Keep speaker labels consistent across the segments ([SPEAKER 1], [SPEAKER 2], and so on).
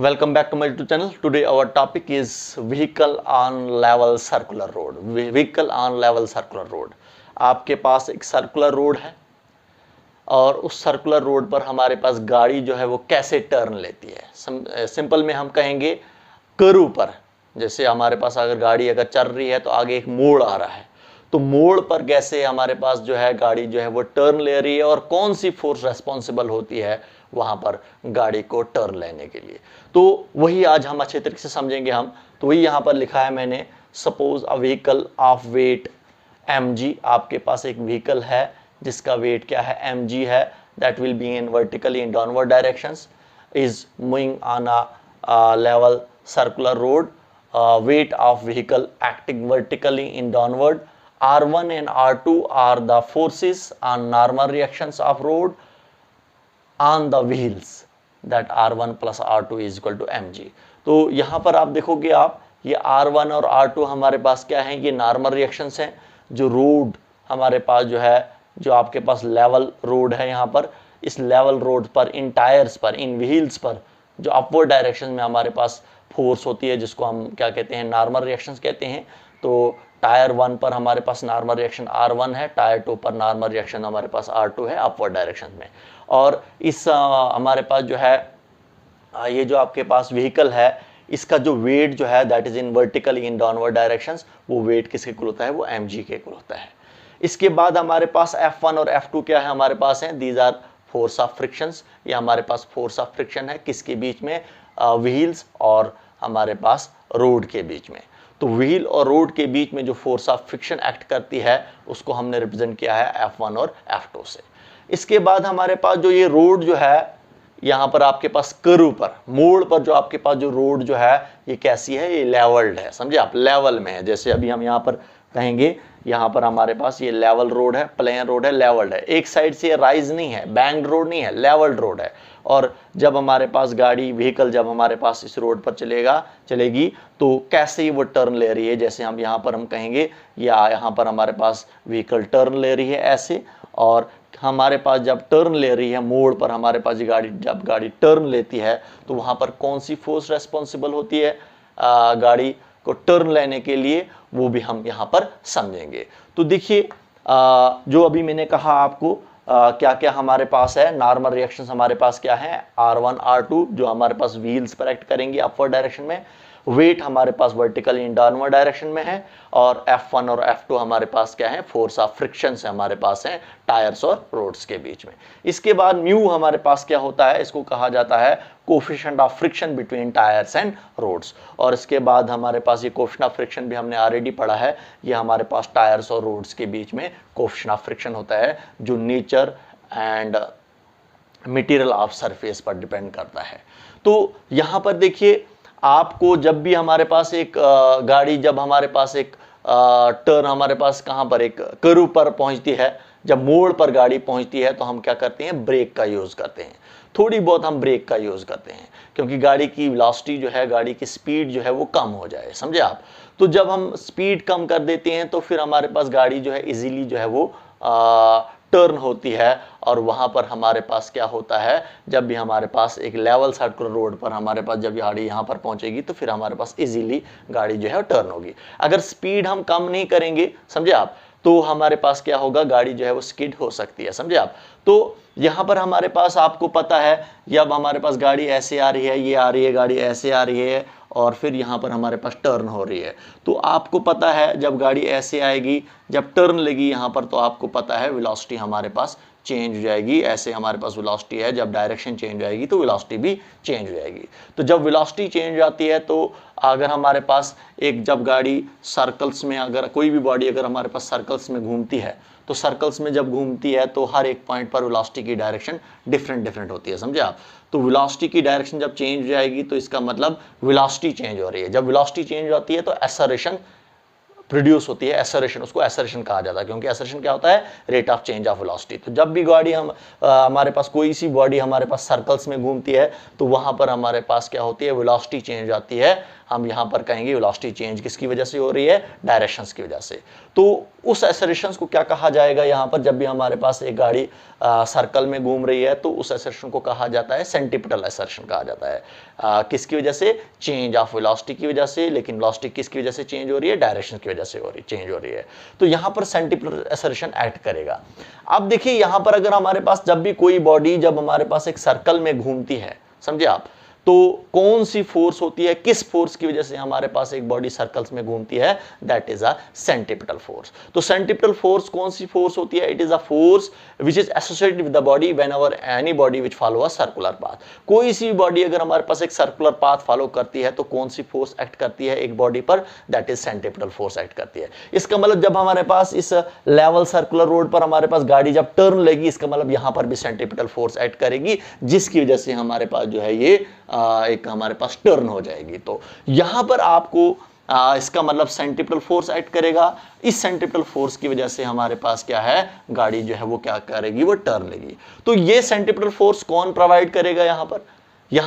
[SPEAKER 1] Welcome back to my YouTube channel. Today our topic is vehicle on level circular road. Vehicle on level circular road. आपके पास एक circular road है और उस circular road पर हमारे पास गाड़ी जो है वो कैसे टर्न लेती है। सिंपल में हम कहेंगे कर्व पर, जैसे हमारे पास अगर गाड़ी अगर चल रही है तो आगे एक मोड़ आ रहा है, तो मोड़ पर कैसे हमारे पास जो है गाड़ी जो है वो टर्न ले रही है और कौन सी फोर्स रेस्पॉन्सिबल होती है वहां पर गाड़ी को टर्न लेने के लिए। तो वही आज हम अच्छे तरीके से समझेंगे हम। तो वही यहाँ पर लिखा है मैंने, suppose a vehicle of weight mg। आपके पास एक व्हीकल है जिसका वेट क्या है, mg है, that will be in vertically in downward directions, is moving on a level circular road, weight of vehicle acting vertically in downward. R1 and R2 are the forces on normal reactions of road on the wheels, that R1 plus R2 is equal to mg। तो यहाँ पर आप देखोगे आप ये R1 और R2 हमारे पास क्या है, ये नॉर्मल रिएक्शंस हैं। जो रोड हमारे पास जो है, जो आपके पास लेवल रोड है, यहाँ पर इस लेवल रोड पर इन टायर्स पर, इन व्हील्स पर जो अपवर्ड डायरेक्शन में हमारे पास फोर्स होती है, जिसको हम क्या कहते हैं, नॉर्मल रिएक्शंस कहते हैं। तो टायर 1 पर हमारे पास नॉर्मल रिएक्शन R1 है, टायर 2 पर नॉर्मल रिएक्शन हमारे पास R2 है अपवर्ड डायरेक्शन में। और इस हमारे पास जो है ये जो आपके पास व्हीकल है, इसका जो वेट जो है that is in vertically in downward directions, वो वेट किसके इक्वल होता है, वो mg के इक्वल होता है। इसके बाद हमारे पास F1 और F2 क्या है हमारे पास है, these are force of frictions. ये हमारे पास फोर्स ऑफ फ्रिक्शन है किसके बीच में, व्हील्स और हमारे पास रोड के बीच में। तो व्हील और रोड के बीच में जो फोर्स ऑफ फ्रिक्शन एक्ट करती है उसको हमने रिप्रेजेंट किया है F1 और F2 से। इसके बाद हमारे पास जो ये रोड जो है, यहाँ पर आपके पास कर्व पर, मोड़ पर जो आपके पास जो रोड जो है ये कैसी है, ये लेवल्ड है, समझे आप, लेवल में है। जैसे अभी हम यहाँ पर कहेंगे, यहाँ पर हमारे पास ये लेवल रोड है, प्लेन रोड है, लेवल्ड है। एक साइड से राइज नहीं है, बैंक्ड रोड नहीं है, लेवल्ड रोड है। और जब हमारे पास गाड़ी व्हीकल जब हमारे पास इस रोड पर चलेगी तो कैसे ही वो टर्न ले रही है, जैसे हम यहाँ पर हम कहेंगे, या यहाँ पर हमारे पास व्हीकल टर्न ले रही है ऐसे, और हमारे पास जब टर्न ले रही है मोड़ पर, हमारे पास ये गाड़ी जब गाड़ी टर्न लेती है तो वहाँ पर कौन सी फोर्स रेस्पॉन्सिबल होती है गाड़ी को टर्न लेने के लिए, वो भी हम यहाँ पर समझेंगे। तो देखिए जो अभी मैंने कहा आपको क्या क्या हमारे पास है, नॉर्मल रिएक्शंस हमारे पास क्या है, R1 R2 जो हमारे पास व्हील्स पर एक्ट करेंगे अपवर्ड डायरेक्शन में, वेट हमारे पास वर्टिकली इन डाउनवर्ड डायरेक्शन में है, और F1 और F2 हमारे पास क्या है, फोर्स ऑफ फ्रिक्शन से हमारे पास है टायर्स और रोड्स के बीच में। इसके बाद म्यू हमारे पास क्या होता है, इसको कहा जाता है coefficient of friction between tyres and roads. और इसके बाद हमारे पास ये कोफिशिएंट ऑफ फ्रिक्शन भी हमने ऑलरेडी पढ़ा है, ये हमारे पास टायर्स और रोड्स के बीच में कोफिशिएंट ऑफ फ्रिक्शन होता है, जो nature and material of surface पर डिपेंड करता है। तो यहाँ पर देखिए, आपको जब भी हमारे पास एक गाड़ी, जब हमारे पास एक टर्न हमारे पास कहाँ पर, एक कर्व पर पहुंचती है, जब मोड़ पर गाड़ी पहुंचती है तो हम क्या करते हैं, ब्रेक का यूज करते हैं। थोड़ी बहुत हम ब्रेक का यूज करते हैं क्योंकि गाड़ी की वेलोसिटी जो है, गाड़ी की स्पीड जो है वो कम हो जाए, समझे आप। तो जब हम स्पीड कम कर देते हैं तो फिर हमारे पास गाड़ी जो है इजीली जो है वो टर्न होती है, और वहां पर हमारे पास क्या होता है, जब भी हमारे पास एक लेवल सर्कुलर रोड पर हमारे पास जब गाड़ी यहाँ पर पहुंचेगी तो फिर हमारे पास इजीली गाड़ी जो है टर्न होगी। अगर स्पीड हम कम नहीं करेंगे, समझे आप, तो हमारे पास क्या होगा, गाड़ी जो है वो स्किड हो सकती है, समझे आप। तो यहाँ पर हमारे पास आपको पता है, जब हमारे पास गाड़ी ऐसे आ रही है, ये आ रही है, गाड़ी ऐसे आ रही है, और फिर यहाँ पर हमारे पास टर्न हो रही है, तो आपको पता है जब गाड़ी ऐसे आएगी, जब टर्न लेगी यहाँ पर, तो आपको पता है वेलोसिटी हमारे पास चेंज हो जाएगी। ऐसे हमारे पास वेलोसिटी है, जब डायरेक्शन चेंज हो जाएगी तो वेलोसिटी भी चेंज हो जाएगी। तो जब वेलोसिटी चेंज हो जाती है तो अगर हमारे पास एक, जब गाड़ी सर्कल्स में, अगर कोई भी बॉडी अगर हमारे पास सर्कल्स में घूमती है, तो सर्कल्स में जब घूमती है तो हर एक पॉइंट पर वेलोसिटी की डायरेक्शन डिफरेंट होती है, समझे आप। तो वेलोसिटी की डायरेक्शन जब चेंज हो जाएगी तो इसका मतलब वेलोसिटी चेंज हो रही है। जब वेलोसिटी चेंज होती है तो एक्सेलरेशन प्रोड्यूस होती है एक्सेलरेशन, उसको एक्सेलरेशन कहा जाता है, क्योंकि एक्सेलरेशन क्या होता है, rate of change of velocity. तो जब भी गाड़ी हमारे पास कोई सी बॉडी हमारे पास सर्कल्स में घूमती है तो वहां पर हमारे पास क्या होती है, वेलोसिटी चेंज आती है। हम यहां पर कहेंगे वेलोसिटी चेंज किसकी वजह से हो रही है, डायरेक्शंस की वजह से। तो उस एक्सेलरेशन को क्या कहा जाएगा यहाँ पर, जब भी हमारे पास एक गाड़ी सर्कल में घूम रही है तो उस एक्सेलरेशन को कहा जाता है सेंटीपिटल एक्सेलरेशन कहा जाता है। किसकी वजह से, चेंज ऑफ वेलोसिटी की वजह से। लेकिन वेलोसिटी किसकी वजह से चेंज हो रही है, डायरेक्शन की वजह से हो रही, चेंज हो रही है। तो यहाँ पर सेंटीपिटल एक्सेलरेशन एक्ट करेगा। अब देखिए यहाँ पर अगर हमारे पास जब भी कोई बॉडी जब हमारे पास एक सर्कल में घूमती है, समझे आप, तो कौन सी फोर्स होती है, किस फोर्स की वजह से हमारे पास एक बॉडी सर्कल्स में घूमती है, that is a centripetal force. तो सेंटीपिटल फोर्स कौन सी फोर्स होती है, it is a force which is associated with the body whenever any body which follow a circular path. कोई सी बॉडी अगर हमारे पास एक सर्कुलर पाथ फॉलो करती है तो कौन सी फोर्स एक्ट करती है एक बॉडी पर, that is centripetal force act करती है। इसका मतलब जब हमारे पास इस लेवल सर्कुलर रोड पर हमारे पास गाड़ी जब टर्न लेगी, इसका मतलब यहां पर भी सेंटीपिटल फोर्स एक्ट करेगी, जिसकी वजह से हमारे पास जो है ये एक हमारे पास टर्न हो जाएगी। तो यहां पर आपको इसका मतलब सेंटीपिटल फोर्स एक्ट करेगा। इस सेंटीपिटल फोर्स की वजह से हमारे पास क्या है, गाड़ी जो है वो क्या करेगी, वो टर्न लेगी। तो ये सेंटीपिटल फोर्स कौन प्रोवाइड करेगा यहां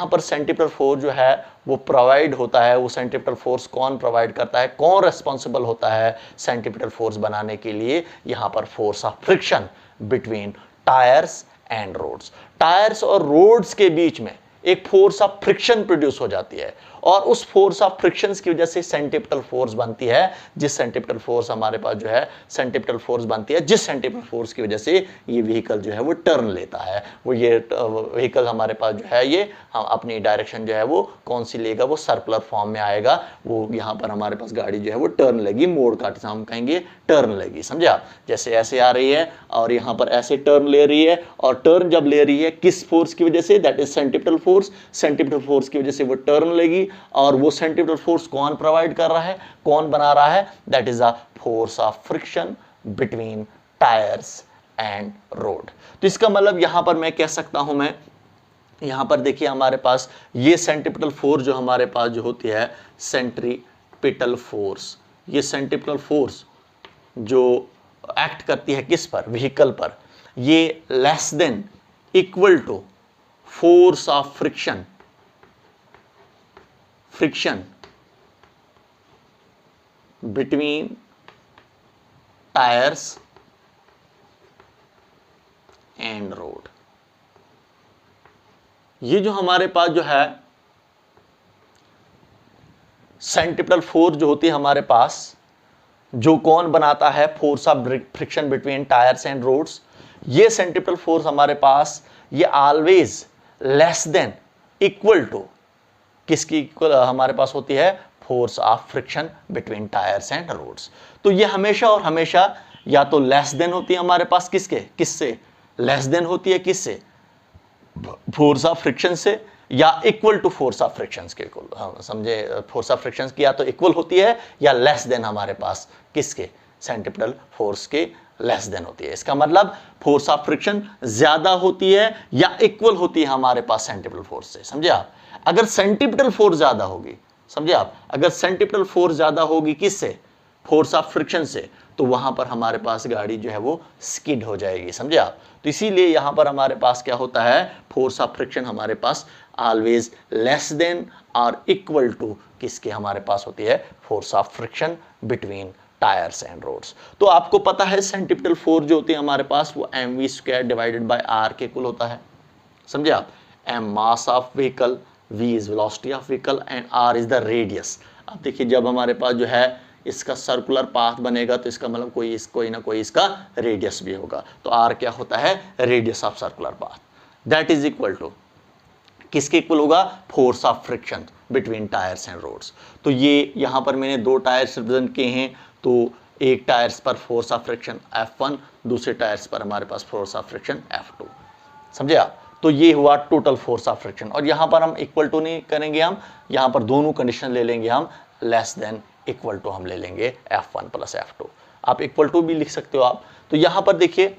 [SPEAKER 1] पर सेंटीपिटल फोर्स जो है वो प्रोवाइड होता है। वो सेंटीपिटल फोर्स कौन प्रोवाइड करता है, कौन रेस्पॉन्सिबल होता है सेंटीपिटल फोर्स बनाने के लिए, यहां पर force of friction between tyres and roads. Tyres और रोड्स के बीच में एक फोर्स ऑफ फ्रिक्शन प्रोड्यूस हो जाती है और उस फोर्स ऑफ फ्रिक्शन की वजह से सेंटीपिटल फोर्स बनती है। जिस सेंटीपिटल फोर्स हमारे पास जो है सेंटीपिटल फोर्स बनती है, जिस सेंटीपिटल फोर्स की वजह से ये व्हीकल जो है वो टर्न लेता है। वो ये व्हीकल हमारे पास जो है ये हम अपनी डायरेक्शन जो है वो कौन सी लेगा, वो सर्कुलर फॉर्म में आएगा। वो यहाँ पर हमारे पास गाड़ी जो है वो टर्न लेगी, मोड़ का हम कहेंगे टर्न लेगी, समझे आप। जैसे ऐसे आ रही है और यहाँ पर ऐसे टर्न ले रही है, और टर्न जब ले रही है किस फोर्स की वजह से, that is centripetal force. Centripetal force की वजह से वो टर्न लेगी, और वो सेंटीपिटल फोर्स कौन प्रोवाइड कर रहा है, कौन बना रहा है, that is a force of friction between tyres and road. तो इसका मतलब यहां पर मैं कह सकता हूं, मैं यहां पर देखिए हमारे पास ये सेंटीपिटल फोर्स जो हमारे पास जो होती है सेंट्रीपिटल फोर्स, ये सेंटीपिटल फोर्स जो एक्ट करती है किस पर, व्हीकल पर, ये less than equal to force of friction between tyres and road. ये जो हमारे पास जो है सेंटीपिटल फोर्स जो होती है हमारे पास, जो कौन बनाता है, force of friction between tyres and roads. ये सेंटीपिटल फोर्स हमारे पास ये always less than equal to किसकी इक्वल हमारे पास होती है, force of friction between tyres and roads. तो ये हमेशा और हमेशा या तो लेस देन होती है हमारे पास किससे लेस देन होती है किससे, फोर्स ऑफ फ्रिक्शन से, या equal to force of friction के, समझे, फोर्स ऑफ फ्रिक्शन की या तो इक्वल होती है या लेस देन हमारे पास किसके, सेंटीपिटल फोर्स के लेस देन होती है। इसका मतलब फोर्स ऑफ फ्रिक्शन ज्यादा होती है या इक्वल होती है हमारे पास सेंटीपिटल फोर्स से, समझे आप। अगर सेंटीपिटल फोर्स ज्यादा होगी, समझे आप, अगर सेंटीपिटल फोर्स ज्यादा होगी किससे, फोर्स ऑफ फ्रिक्शन से, तो वहां पर हमारे पास गाड़ी जो है वो स्किड हो जाएगी, समझे आप। तो इसीलिए यहां पर हमारे पास क्या होता है, फोर्स ऑफ फ्रिक्शन हमारे पास ऑलवेज लेस देन और इक्वल टू किसके हमारे पास होती है, force of friction between tyres and roads. तो आपको पता है सेंटीपिटल फोर्स जो होती है हमारे पास वो mv² डिवाइडेड बाय r के इक्वल होता है, समझे आप। m mass of vehicle, v is velocity of vehicle and r is the radius. अब देखिए जब हमारे पास जो है इसका सर्कुलर पाथ बनेगा तो इसका मतलब कोई ना कोई इसका रेडियस भी होगा। तो r क्या होता है, radius of circular path, that is equal to किसके इक्वल होगा, force of friction between tyres and roads. तो ये यहाँ पर मैंने दो टायर्स रिप्रेजेंट किए हैं, तो एक टायर्स पर फोर्स ऑफ फ्रिक्शन F1, दूसरे टायर्स पर हमारे पास फोर्स ऑफ फ्रिक्शन F2, समझे आप। तो ये हुआ टोटल फोर्स ऑफ फ्रिक्शन। और यहाँ पर हम इक्वल टू नहीं करेंगे, हम यहाँ पर दोनों कंडीशन ले लेंगे, हम लेस देन इक्वल टू हम ले लेंगे F1 प्लस F2। आप इक्वल टू भी लिख सकते हो आप। तो यहाँ पर देखिए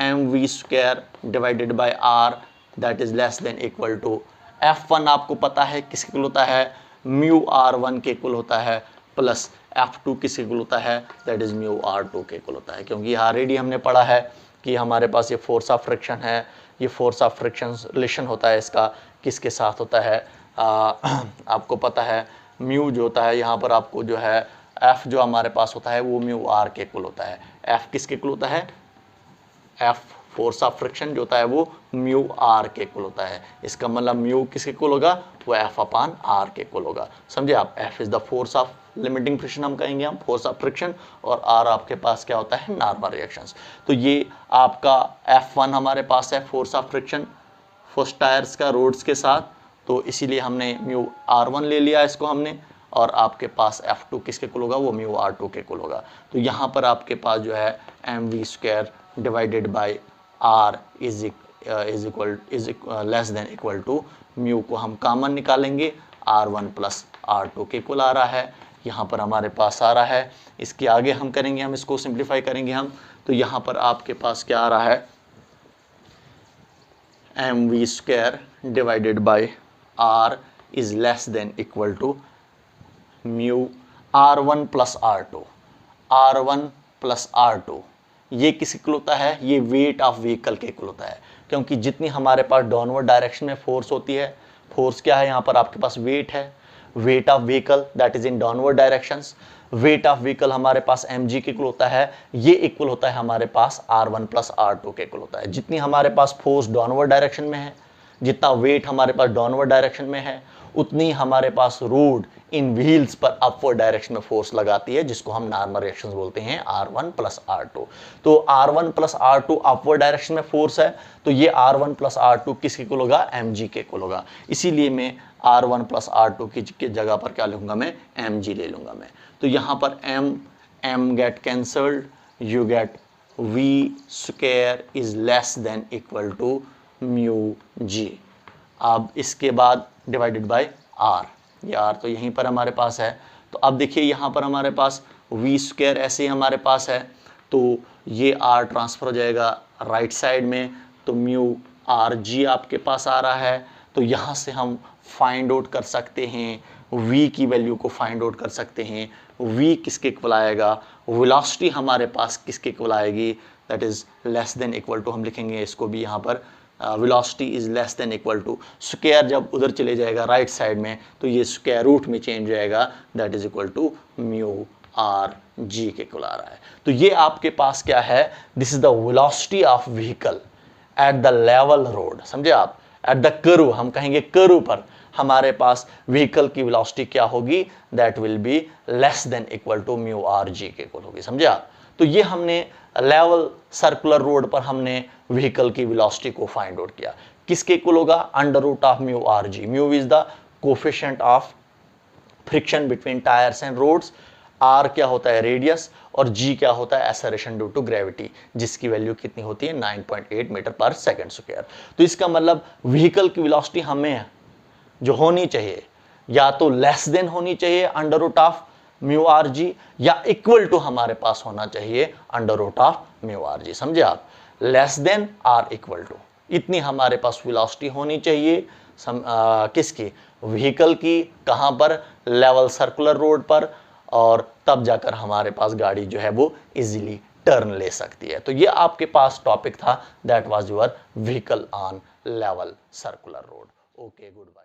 [SPEAKER 1] mv² divided by r that is less than equal to F1 आपको पता है किसके इक्वल होता है, म्यू r1 के इक्वल होता है, प्लस F2 किसके इक्वल होता है, दैट इज म्यू R2 के इक्वल होता है, क्योंकि ऑलरेडी हमने पढ़ा है कि हमारे पास ये फोर्स ऑफ फ्रिक्शन है, ये फोर्स ऑफ फ्रिक्शन रिलेशन होता है इसका किसके साथ होता है, आपको पता है म्यू जो होता है यहाँ पर आपको जो है F जो हमारे पास होता है वो म्यू R के इक्वल होता है। F किसके इक्वल होता है, F फोर्स ऑफ फ्रिक्शन जो होता है वो म्यू R के इक्वल होता है। इसका मतलब म्यू किसके इक्वल होगा, वो F अपान R के इक्वल होगा। समझे आप, F is the force of limiting friction हम कहेंगे हम, फोर्स ऑफ फ्रिक्शन, और R आपके पास क्या होता है, नॉर्मल रिएक्शंस। तो ये आपका F1 हमारे पास है force of friction first tyres का रोड्स के साथ, तो इसीलिए हमने म्यू R1 ले लिया इसको हमने, और आपके पास F2 किसके इक्वल होगा, वो म्यू R2 के इक्वल होगा। तो यहाँ पर आपके पास जो है mv² divided by R is less than equal to mu को हम कॉमन निकालेंगे, R1 प्लस R2 के इक्वल आ रहा है, यहाँ पर हमारे पास आ रहा है। इसके आगे हम करेंगे, हम इसको सिंप्लीफाई करेंगे हम, तो यहाँ पर आपके पास क्या आ रहा है, mv² divided by R is less than equal to mu R1 plus R2, R1 plus R2 ये किस इक्वल होता है, ये वेट ऑफ व्हीकल के इक्वल होता है, क्योंकि जितनी हमारे पास डाउनवर्ड डायरेक्शन में फोर्स होती है, फोर्स क्या है यहाँ पर आपके पास वेट है, weight of vehicle that is in downward directions, weight of vehicle हमारे पास mg के इक्वल होता है, ये इक्वल होता है हमारे पास R1 प्लस R2 के इक्वल होता है। जितनी हमारे पास फोर्स डाउनवर्ड डायरेक्शन में है, जितना वेट हमारे पास डाउनवर्ड डायरेक्शन में है, उतनी हमारे पास रोड इन व्हील्स पर अपवर्ड डायरेक्शन में फोर्स लगाती है, जिसको हम नॉर्मल रिएक्शंस बोलते हैं R1 प्लस R2। तो R1 plus R2 upward direction में फोर्स है, तो ये R1 प्लस R2 किसके इक्वल होगा, mg के इक्वल होगा। इसीलिए मैं R1 प्लस R2 की जगह पर क्या लिखूंगा, मैं mg ले लूंगा मैं। तो यहाँ पर m get cancelled, you get v² is less than equal to mu g। अब इसके बाद डिवाइडेड बाय R, ये R तो यहीं पर हमारे पास है। तो अब देखिए यहाँ पर हमारे पास v² ऐसे ही हमारे पास है, तो ये R ट्रांसफर हो जाएगा राइट साइड में, तो म्यू RG आपके पास आ रहा है। तो यहाँ से हम फाइंड आउट कर सकते हैं, v की वैल्यू को फाइंड आउट कर सकते हैं। v किसके इक्वल आएगा, वेलोसिटी हमारे पास किसके इक्वल आएगी, that is less than equal to, हम लिखेंगे इसको भी यहाँ पर, velocity is less than equal to, square जब उधर चले जाएगा राइट साइड में तो ये स्क्वायर रूट में चेंज हो जाएगा, that is equal to mu RG के इक्वल आ रहा है। तो ये आपके पास क्या है, this is the velocity of vehicle at the level road. समझे आप, एट द कर्व, हम कहेंगे कर्व पर हमारे पास व्हीकल की वेलोसिटी क्या होगी, that will be less than equal to mu RG के इक्वल होगी। समझे आप, तो ये हमने लेवल सर्कुलर रोड पर हमने व्हीकल की वेलोसिटी को फाइंड आउट किया। किसके इक्वल होगा, under root of mu RG। Mu is the coefficient of friction between tyres and roads, R क्या होता है रेडियस, और G क्या होता है एक्सेलरेशन ड्यू टू ग्रेविटी, जिसकी वैल्यू कितनी होती है 9.8 मीटर पर सेकंड स्क्वायर। तो इसका मतलब व्हीकल की वेलोसिटी हमें जो होनी चाहिए या तो लेस देन होनी चाहिए under root of mu RG, या इक्वल टू हमारे पास होना चाहिए under root of mu RG। समझे आप, लेस देन और इक्वल टू, इतनी हमारे पास वेलोसिटी होनी चाहिए किसकी, व्हीकल की, कहां पर, लेवल सर्कुलर रोड पर, और तब जाकर हमारे पास गाड़ी जो है वो इजीली टर्न ले सकती है। तो ये आपके पास टॉपिक था, that was your vehicle on level circular road. Okay, good bye.